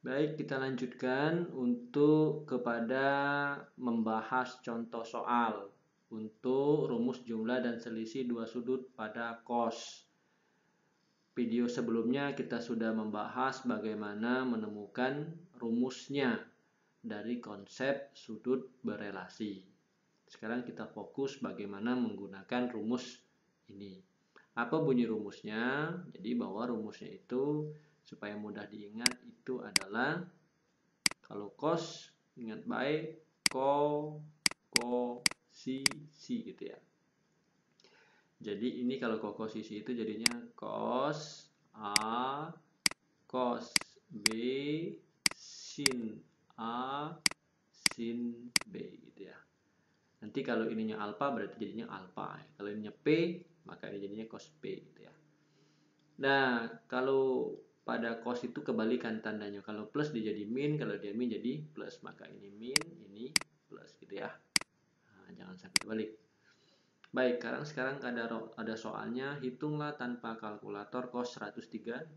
Baik, kita lanjutkan untuk kepada membahas contoh soal untuk rumus jumlah dan selisih dua sudut pada cos. Video sebelumnya kita sudah membahas bagaimana menemukan rumusnya dari konsep sudut berelasi. Sekarang kita fokus bagaimana menggunakan rumus ini. Apa bunyi rumusnya? Jadi bahwa rumusnya itu supaya mudah diingat itu adalah kalau cos ingat baik sisi gitu ya. Jadi ini kalau sisi itu jadinya cos A cos B sin A sin B gitu ya. Nanti kalau ininya alfa berarti jadinya alfa. Kalau ininya P maka ini jadinya cos P gitu ya. Nah, kalau pada cos itu kebalikan tandanya. Kalau plus dia jadi min, kalau dia min jadi plus. Maka ini min, ini plus gitu ya. Nah, jangan sampai terbalik. Baik, sekarang ada soalnya. Hitunglah tanpa kalkulator cos 135.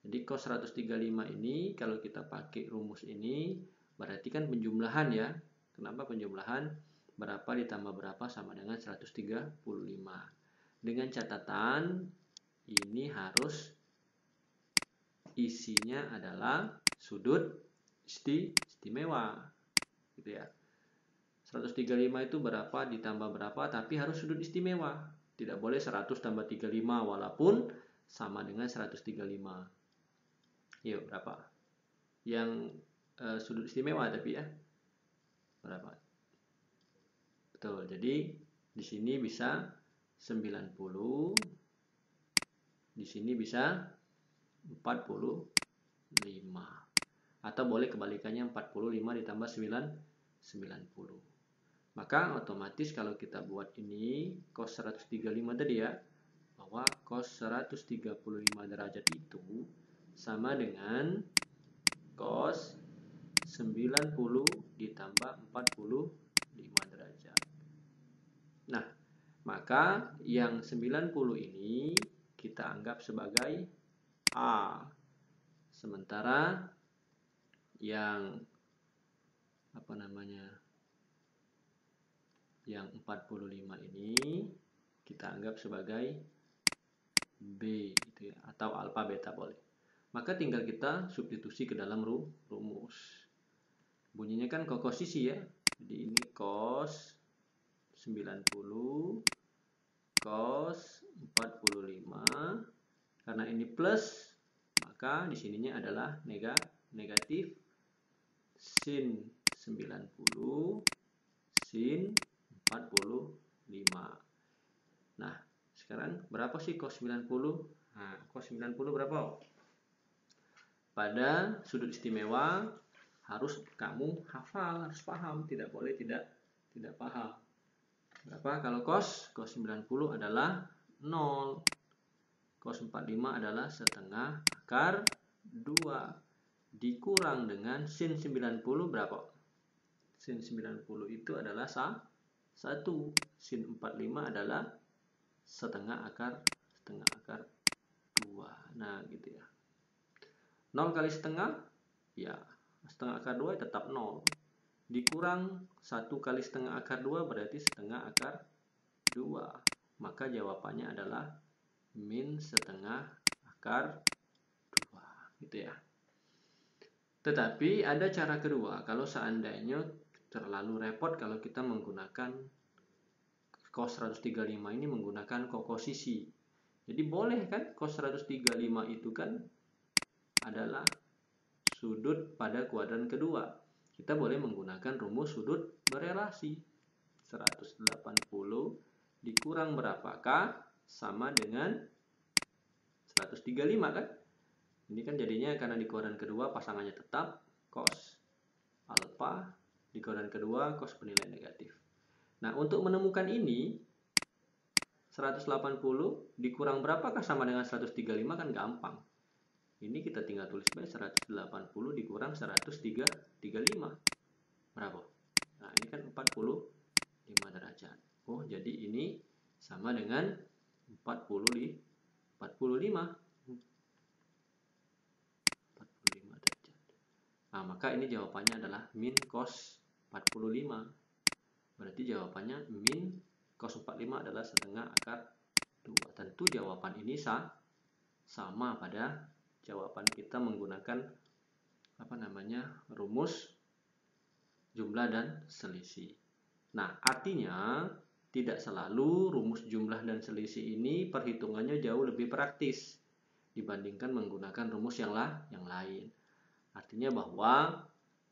Jadi cos 135 ini kalau kita pakai rumus ini berarti kan penjumlahan ya. Kenapa penjumlahan? Berapa ditambah berapa sama dengan 135. Dengan catatan ini harus isinya adalah sudut istimewa gitu ya. 135 itu berapa ditambah berapa tapi harus sudut istimewa. Tidak boleh 100 tambah 35 walaupun sama dengan 135. Yuk berapa? Yang sudut istimewa tapi ya. Berapa? Betul. Jadi di sini bisa 90. Di sini bisa 45. Atau boleh kebalikannya 45 ditambah 90. Maka otomatis kalau kita buat ini cos 135 tadi ya, bahwa cos 135 derajat itu sama dengan cos 90 ditambah 45 derajat. Nah, maka yang 90 ini kita anggap sebagai A. Sementara yang yang 45 ini kita anggap sebagai B gitu ya, atau alfa beta boleh. Maka tinggal kita substitusi ke dalam rumus. Bunyinya kan sisi ya. Jadi ini cos 90 cos 45. Karena ini plus, maka di sininya adalah negatif sin 90 sin 45. Nah, sekarang berapa sih cos 90? Nah, cos 90 berapa? Pada sudut istimewa harus kamu hafal, harus paham, tidak boleh tidak paham. Berapa kalau cos? Cos 90 adalah 0. Cos 45 adalah setengah akar 2 dikurang dengan sin 90 berapa? Sin 90 itu adalah 1. Sin 45 adalah setengah akar 2. Nah, gitu ya. 0 kali setengah, ya setengah akar 2 tetap 0. Dikurang 1 kali setengah akar 2 berarti setengah akar 2. Maka jawabannya adalah min setengah akar 2. Gitu ya. Tetapi ada cara kedua. Kalau seandainya terlalu repot kalau kita menggunakan cos 135 ini menggunakan sisi. Jadi boleh kan cos 135 itu kan adalah sudut pada kuadran kedua. Kita boleh menggunakan rumus sudut berelasi. 180 dikurang berapakah sama dengan 135 kan? Ini kan jadinya karena di kuadran kedua pasangannya tetap cos alfa, di kuadran kedua cos bernilai negatif. Nah, untuk menemukan ini 180 dikurang berapakah sama dengan 135 kan gampang. Ini kita tinggal tulis baik 180 dikurang 135. Berapa? Nah, ini kan 45 derajat. Oh, jadi ini sama dengan 45. Nah, maka ini jawabannya adalah min cos 45. Berarti jawabannya min cos 45 adalah setengah akar 2. Tentu jawaban ini sama pada jawaban kita menggunakan rumus jumlah dan selisih. Nah, artinya tidak selalu rumus jumlah dan selisih ini perhitungannya jauh lebih praktis dibandingkan menggunakan rumus yang lain. Artinya bahwa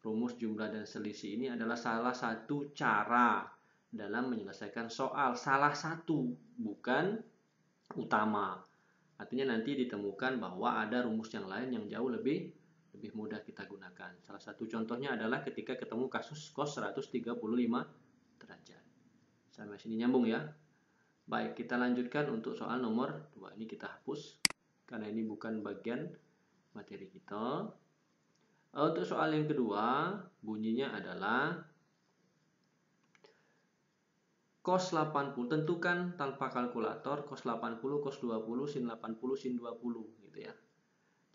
rumus jumlah dan selisih ini adalah salah satu cara dalam menyelesaikan soal. Salah satu, bukan utama. Artinya nanti ditemukan bahwa ada rumus yang lain yang jauh lebih mudah kita gunakan. Salah satu contohnya adalah ketika ketemu kasus cos 135 derajat. Sampai sini nyambung ya. Baik, kita lanjutkan untuk soal nomor 2. Ini kita hapus karena ini bukan bagian materi kita. Untuk soal yang kedua, bunyinya adalah cos 80. Tentukan tanpa kalkulator cos 80, cos 20, sin 80, sin 20 gitu ya.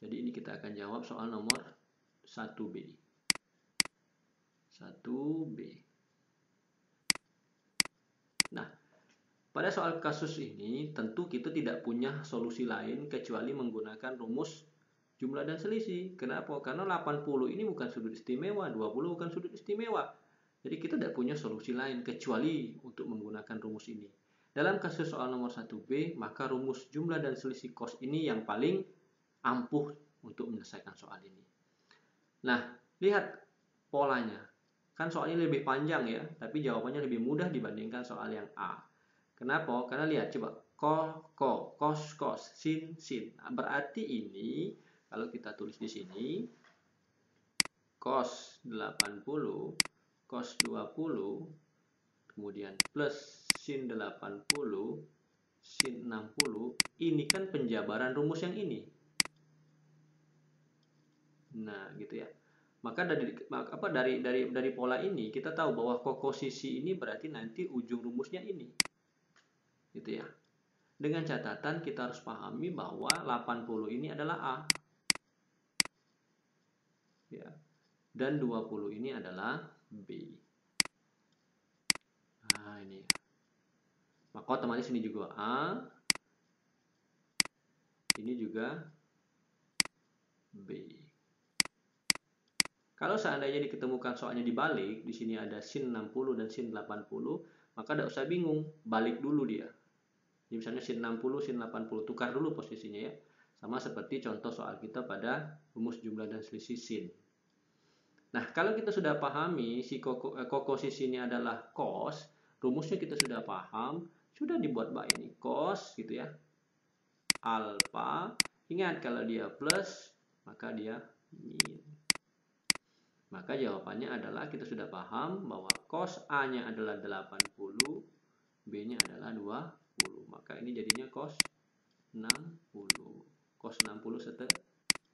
Jadi ini kita akan jawab soal nomor 1B. 1B. Nah, pada soal kasus ini tentu kita tidak punya solusi lain kecuali menggunakan rumus jumlah dan selisih. Kenapa? Karena 80 ini bukan sudut istimewa, 20 bukan sudut istimewa. Jadi kita tidak punya solusi lain kecuali untuk menggunakan rumus ini. Dalam kasus soal nomor 1B, maka rumus jumlah dan selisih cos ini yang paling ampuh untuk menyelesaikan soal ini. Nah, lihat polanya. Kan soal ini lebih panjang ya, tapi jawabannya lebih mudah dibandingkan soal yang A. Kenapa? Karena lihat coba cos, sin. Nah, berarti ini kalau kita tulis di sini cos 80, cos 20, kemudian plus sin 80, sin 60, ini kan penjabaran rumus yang ini. Nah, gitu ya. Maka dari pola ini kita tahu bahwa kokosisi ini berarti nanti ujung rumusnya ini. Gitu ya. Dengan catatan kita harus pahami bahwa 80 ini adalah A. Ya. Dan 20 ini adalah B. Nah, ini. Maka otomatis ini juga A. Ini juga B. Kalau seandainya diketemukan soalnya dibalik, di sini ada sin 60 dan sin 80, maka tidak usah bingung, balik dulu dia. Jadi misalnya sin 60, sin 80, tukar dulu posisinya ya. Sama seperti contoh soal kita pada rumus jumlah dan selisih sin. Nah, kalau kita sudah pahami si kokosisi ini adalah cos, rumusnya kita sudah paham, sudah dibuat bak ini cos gitu ya. Alfa, ingat kalau dia plus, maka dia min. Maka jawabannya adalah kita sudah paham bahwa cos A-nya adalah 80, B-nya adalah 20. Maka ini jadinya cos 60. Cos 60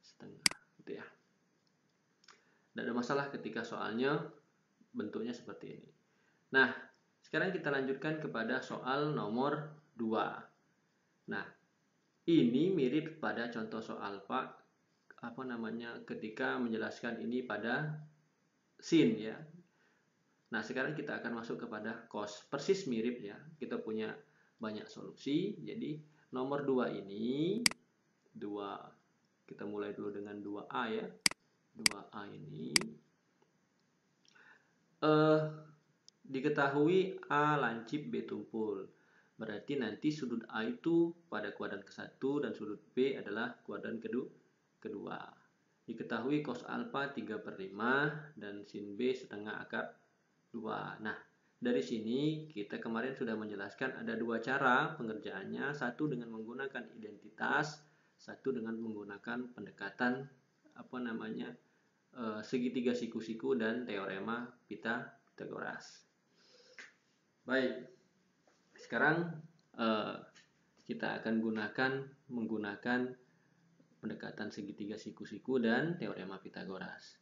setengah. Gitu ya. Tidak ada masalah ketika soalnya bentuknya seperti ini. Nah, sekarang kita lanjutkan kepada soal nomor 2. Nah, ini mirip pada contoh soal Pak ketika menjelaskan ini pada sin ya. Nah, sekarang kita akan masuk kepada cos. Persis mirip ya. Kita punya banyak solusi. Jadi, nomor 2 ini 2, kita mulai dulu dengan 2A ya. 2A ini diketahui A lancip B tumpul. Berarti nanti sudut A itu pada kuadran ke-1 dan sudut B adalah kuadran kedua. Diketahui cos alfa 3/5 dan sin B setengah akar 2. Nah, dari sini kita kemarin sudah menjelaskan ada dua cara pengerjaannya. Satu dengan menggunakan identitas, satu dengan menggunakan pendekatan segitiga siku-siku dan teorema Pitagoras. Baik, sekarang kita akan menggunakan pendekatan segitiga siku-siku dan teorema Pitagoras.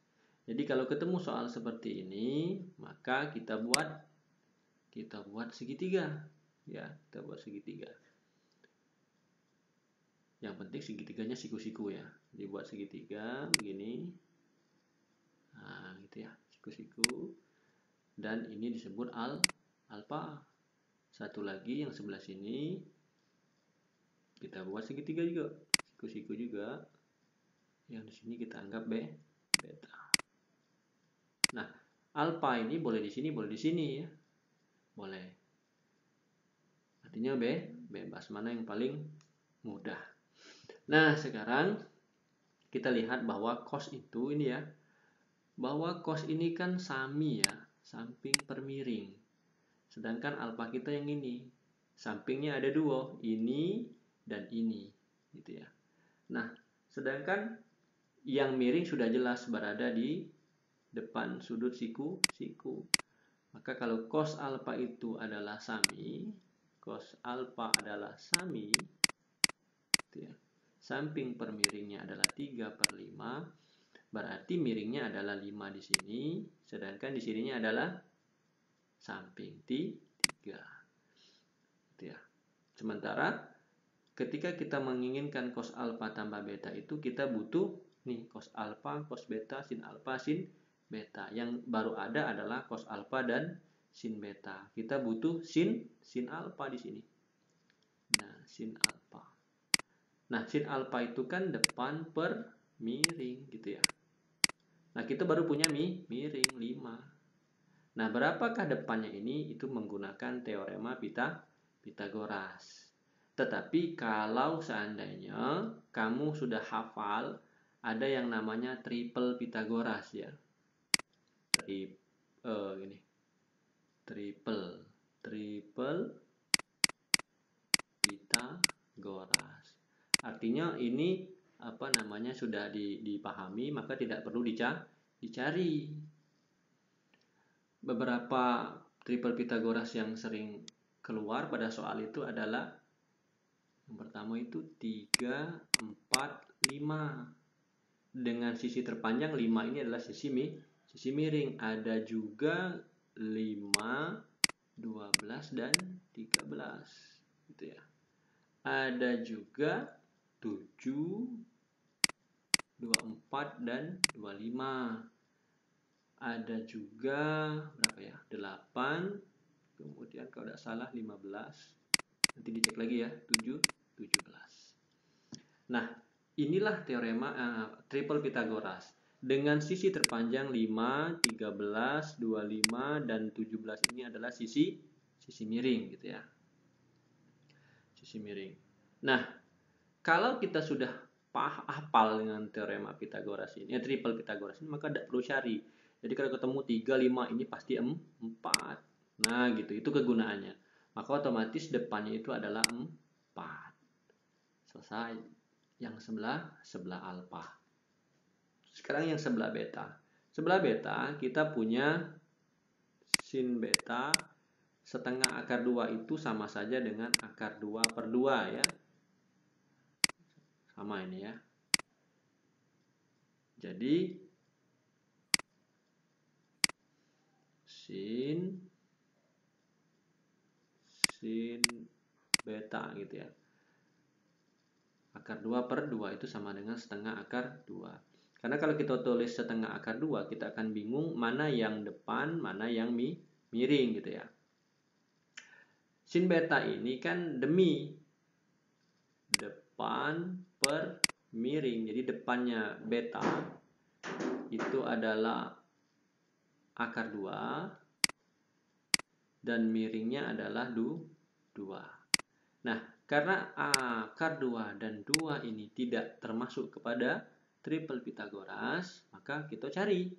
Jadi kalau ketemu soal seperti ini, maka kita buat segitiga, ya, kita buat segitiga. Yang penting segitiganya siku-siku ya. Dibuat segitiga begini. Nah, gitu ya, siku-siku. Dan ini disebut alfa. Satu lagi yang sebelah sini kita buat segitiga juga, siku-siku juga. Yang di sini kita anggap beta. Nah, alfa ini boleh di sini, boleh di sini ya. Boleh. Artinya bebas, mana yang paling mudah. Nah, sekarang kita lihat bahwa cos itu ini ya. Bahwa cos ini kan sami ya, samping per miring. Sedangkan alfa kita yang ini, sampingnya ada dua, ini dan ini, gitu ya. Nah, sedangkan yang miring sudah jelas berada di depan sudut siku. Maka kalau cos alfa itu adalah sami, cos alfa adalah sami, gitu ya. Samping per miringnya adalah 3/5, berarti miringnya adalah 5 di sini, sedangkan di sininya adalah samping 3. Gitu ya. Sementara ketika kita menginginkan cos alfa tambah beta itu kita butuh nih cos alfa, cos beta, sin alfa, sin beta. Yang baru ada adalah cos alfa dan sin beta. Kita butuh sin alfa di sini. Nah, sin alfa. Nah, sin alfa itu kan depan per miring gitu ya. Nah, kita baru punya miring 5. Nah, berapakah depannya ini? Itu menggunakan teorema Pitagoras. Tetapi kalau seandainya kamu sudah hafal, ada yang namanya triple Pitagoras ya. Triple Pitagoras. Artinya ini sudah dipahami, maka tidak perlu dicari. Beberapa triple Pitagoras yang sering keluar pada soal itu adalah yang pertama itu 3, 4, 5. Dengan sisi terpanjang 5 ini adalah sisi miring. Ada juga 5, 12 dan 13 gitu ya. Ada juga 7, 24 dan 25. Ada juga berapa ya? 8. Kemudian kalau tidak salah 15. Nanti dicek lagi ya, 7, 17. Nah, inilah teorema triple Pitagoras. Dengan sisi terpanjang 5, 13, 25 dan 17 ini adalah sisi miring gitu ya. Sisi miring. Nah, kalau kita sudah hafal dengan teorema Pitagoras ini, triple Pitagoras ini, maka tidak perlu cari. Jadi kalau ketemu 3, 5 ini pasti 4. Nah, gitu. Itu kegunaannya. Maka otomatis depannya itu adalah 4. Selesai. Yang sebelah alfa. Sekarang yang sebelah beta. Sebelah beta kita punya sin beta setengah akar 2 itu sama saja dengan akar 2/2 ya. Sama ini ya. Jadi sin beta gitu ya. Akar 2/2 itu sama dengan setengah akar 2. Karena kalau kita tulis setengah akar 2, kita akan bingung mana yang depan, mana yang miring gitu ya. Sin beta ini kan demi depan per miring. Jadi depannya beta itu adalah akar 2 dan miringnya adalah 2. Nah, karena akar 2 dan 2 ini tidak termasuk kepada triple Pitagoras, maka kita cari.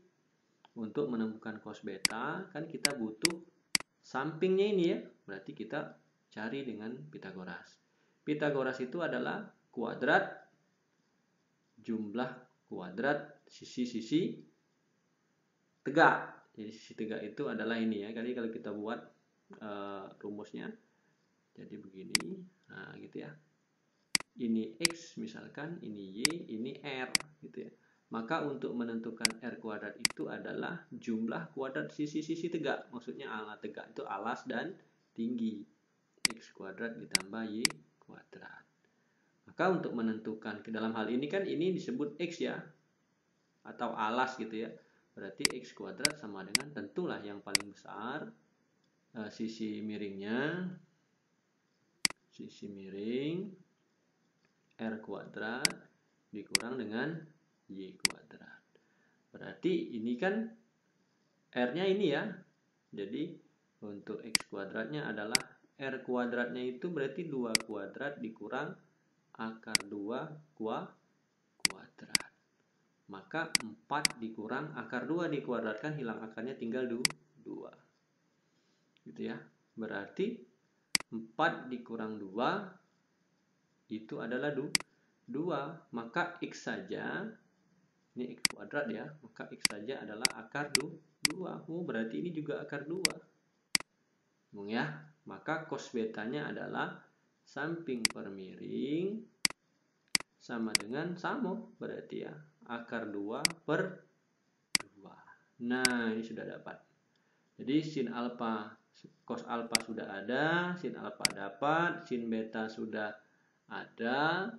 Untuk menemukan cos beta, kan kita butuh sampingnya ini ya. Berarti kita cari dengan Pitagoras. Pitagoras itu adalah kuadrat jumlah kuadrat sisi-sisi tegak. Jadi sisi tegak itu adalah ini ya. Jadi kalau kita buat rumusnya, jadi begini, nah gitu ya. Ini X misalkan, ini Y, ini R gitu ya. Maka untuk menentukan R kuadrat itu adalah jumlah kuadrat sisi-sisi tegak. Maksudnya tegak itu alas dan tinggi. X kuadrat ditambah Y kuadrat. Maka untuk menentukan, ke dalam hal ini kan ini disebut X ya, atau alas gitu ya. berarti X kuadrat sama dengan, tentulah yang paling besar sisi miringnya, sisi miring R kuadrat dikurang dengan Y kuadrat. Berarti ini kan R-nya ini ya. Jadi untuk X kuadratnya adalah R kuadratnya itu berarti 2 kuadrat dikurang akar 2 kuadrat. Maka 4 dikurang akar 2 dikuadratkan, hilang akarnya tinggal 2. Gitu ya. Berarti 4 dikurang 2 itu adalah 2. Maka X saja, ini X kuadrat ya, maka X saja adalah akar 2. Berarti ini juga akar 2. Ya, maka cos betanya adalah samping per miring sama dengan berarti ya, akar 2 per 2. Nah, ini sudah dapat. Jadi sin alfa, cos alfa sudah ada, sin alfa dapat, sin beta sudah ada,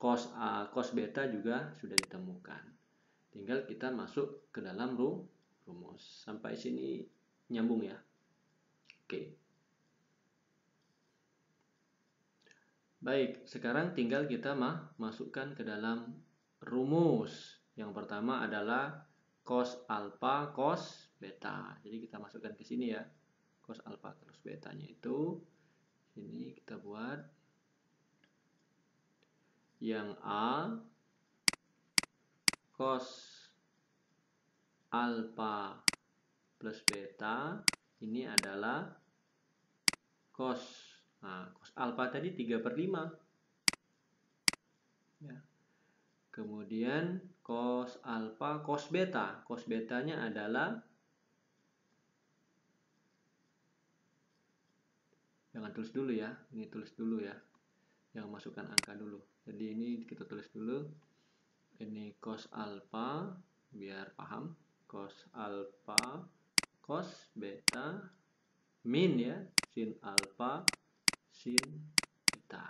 cos beta juga sudah ditemukan. Tinggal kita masuk ke dalam rumus. Sampai sini nyambung ya. Oke. Baik, sekarang tinggal kita masukkan ke dalam rumus. Yang pertama adalah cos alfa cos beta. Jadi kita masukkan ke sini ya. Cos alfa cos betanya itu sini kita buat yang A cos alfa plus beta ini adalah cos. Nah, cos alfa tadi 3/5. Ya. Kemudian cos alfa cos beta. Cos betanya adalah, jangan tulis dulu ya. Ini tulis dulu ya. Jangan masukkan angka dulu. Jadi ini kita tulis dulu. Ini cos alfa biar paham. Cos alfa cos beta min ya, sin alfa sin beta.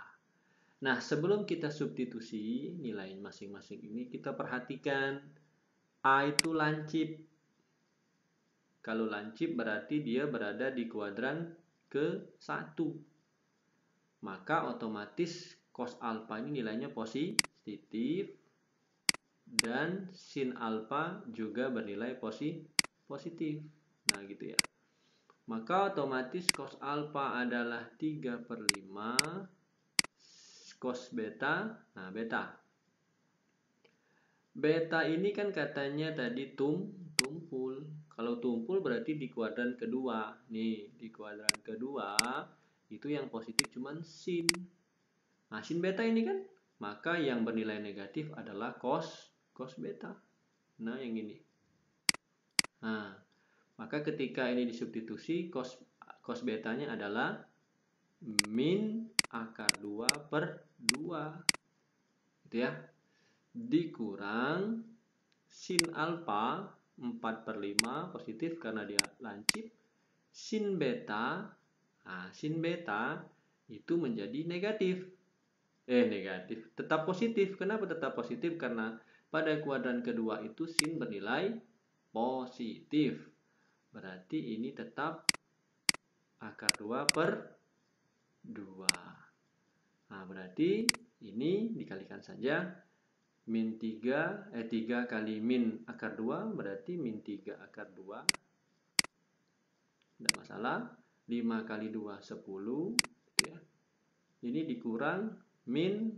Nah, sebelum kita substitusi nilai masing-masing ini, kita perhatikan A itu lancip. Kalau lancip berarti dia berada di kuadran ke-1. Maka otomatis cos alfa ini nilainya positif dan sin alfa juga bernilai positif. Nah, gitu ya. Maka otomatis cos alfa adalah 3/5 cos beta. Nah, beta. Beta ini kan katanya tadi tumpul. Kalau tumpul berarti di kuadran kedua. Nih, di kuadran kedua itu yang positif cuman sin. Nah, sin beta ini kan, maka yang bernilai negatif adalah cos beta. Nah, yang ini. Nah, maka ketika ini disubstitusi, cos betanya adalah min akar 2/2. Gitu ya. Dikurang sin alfa 4/5 positif karena dia lancip. Sin beta, nah, sin beta itu menjadi negatif. Negatif. Tetap positif. Kenapa tetap positif? Karena pada kuadran kedua itu sin bernilai positif. Berarti ini tetap akar 2/2. Nah, berarti ini dikalikan saja. Min 3 kali min akar 2 berarti min 3 akar 2. Tidak masalah. 5 kali 2 10 gitu ya. Ini dikurang min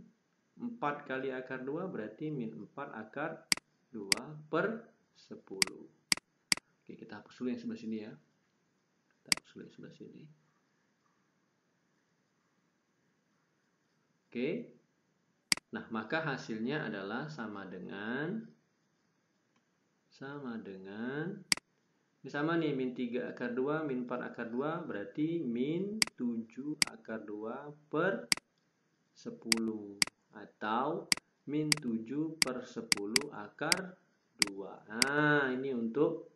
4 kali akar 2 berarti min 4 akar 2/10. Oke, kita hapus dulu yang sebelah sini ya. Kita hapus dulu yang sebelah sini. Oke. Nah, maka hasilnya adalah sama dengan ini sama nih, min 3 akar 2 min 4 akar 2 berarti min 7 akar 2/10 atau min 7/10 akar 2. Nah, ini untuk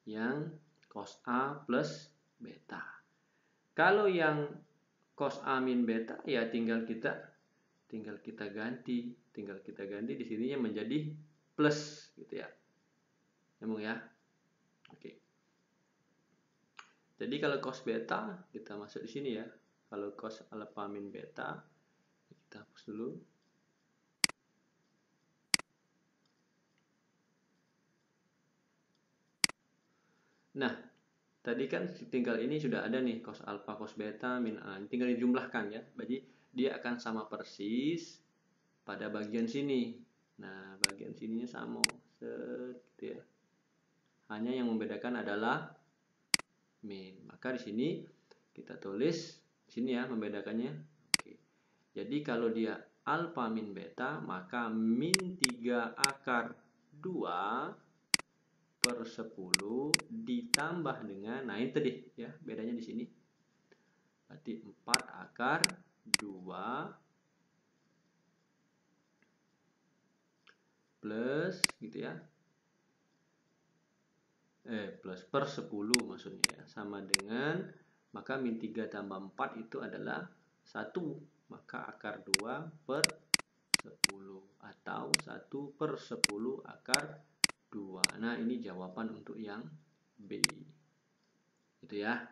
yang cos A plus beta. Kalau yang cos A min beta ya tinggal kita ganti di sininya menjadi plus gitu ya. Nyambung ya. Oke. Jadi kalau cos beta kita masuk di sini ya. Kalau cos alfa min beta kita hapus dulu. Nah, tadi kan tinggal ini sudah ada nih cos alfa cos beta min A. Tinggal dijumlahkan ya. Jadi dia akan sama persis pada bagian sini. Nah, bagian sininya sama. Gitu ya. Hanya yang membedakan adalah min. Maka di sini kita tulis di sini ya membedakannya. Oke. Jadi kalau dia alfa min beta, maka min 3 akar 2 per 10 ditambah dengan, nah itu deh ya bedanya di sini. Berarti 4 akar 2 plus gitu ya. Plus per 10 maksudnya ya. Sama dengan, maka min 3 tambah 4 itu adalah 1. Maka akar 2 per 10 atau 1 per 10 akar 2. Nah, ini jawaban untuk yang B. Gitu ya.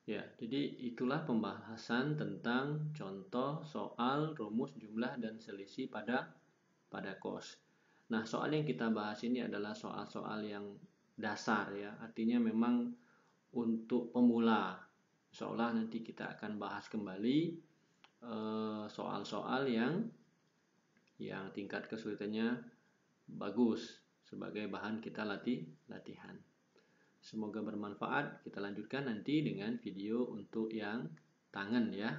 Ya, jadi itulah pembahasan tentang contoh soal rumus jumlah dan selisih pada cos. Nah, soal yang kita bahas ini adalah soal-soal yang dasar ya. Artinya memang untuk pemula. Seolah nanti kita akan bahas kembali soal-soal yang tingkat kesulitannya bagus sebagai bahan kita latihan. Semoga bermanfaat. Kita lanjutkan nanti dengan video untuk yang tangan ya.